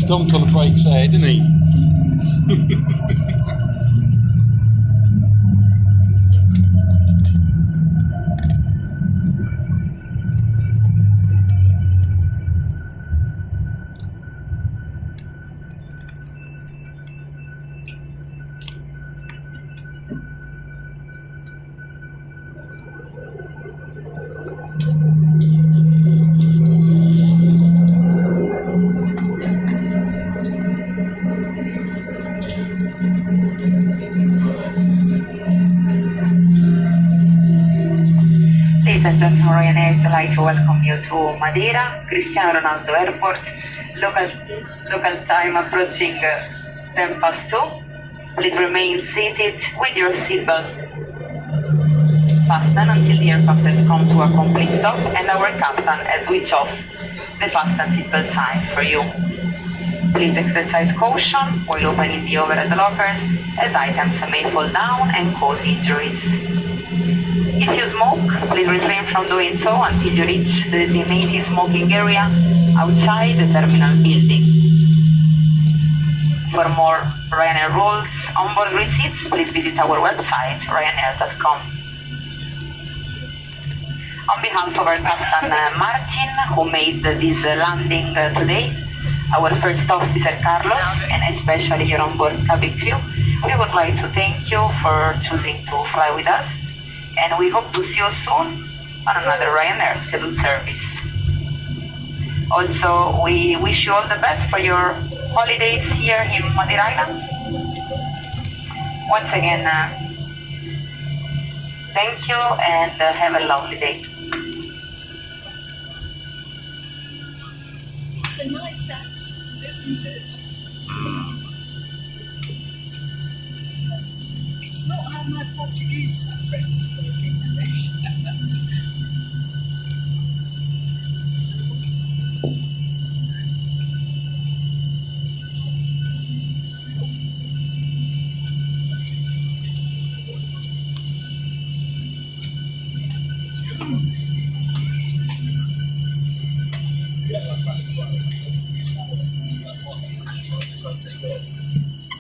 stomped on the brakes there, didn't he? Ladies and gentlemen, Ryanair is delighted to welcome you to Madeira Cristiano Ronaldo Airport. Local time approaching 10 past 2. Please remain seated with your seatbelt fastened until the aircraft has come to a complete stop and our captain has switched off the fasten seatbelt sign for you. Please exercise caution while opening the overhead lockers, as items may fall down and cause injuries. If you smoke, please refrain from doing so until you reach the designated smoking area outside the terminal building. For more Ryanair rules, onboard receipts, please visit our website, ryanair.com. On behalf of our captain Martin, who made this landing today, our first officer Carlos, and especially your onboard cabin crew, we would like to thank you for choosing to fly with us, and we hope to see you soon on another Ryanair scheduled service. Also, we wish you all the best for your holidays here in Madeira Island. Once again, thank you and have a lovely day. It's a nice accent, isn't it? It's not how my Portuguese friends talk English. Yeah,